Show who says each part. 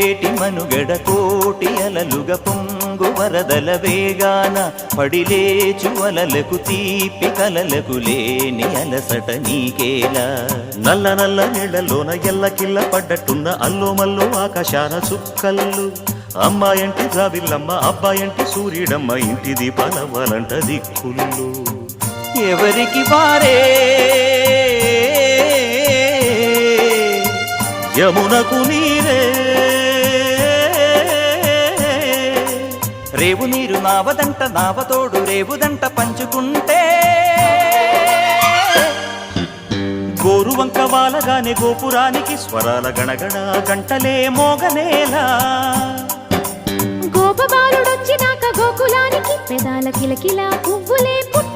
Speaker 1: పొంగేటి మనుగడ కోటి అలలుగ పొంగు వరదల వేగాన పడిలేచు అలలకు తీపి కలలకు లేని అలసట నీకేలా
Speaker 2: నల్ల నల్ల నీళ్లలోన ఎల్లకిల్ల పడ్డట్టున్న అల్లో మల్లో ఆకాశాన చుక్కల్లు అమ్మాయంటి జాబిల్లమ్మ అబ్బాయంటి సూర్యుడమ్మ ఇంటి దీపాలవ్వాలంట దిక్కుళ్ళు
Speaker 1: ఎవరికి వారే
Speaker 2: యమునకు నీరే
Speaker 1: రేవు నీరు నావదంట నావతోడు రేవుదంట పంచుకుంటే
Speaker 2: గోరువంక వాలగానే గోపురానికి స్వరాల గణగణ గంటలే మోగనేలా
Speaker 3: గోపబాలుడొచ్చినాక గోకులానికి పెదాల కిలకిల పువ్వులే పుట్ట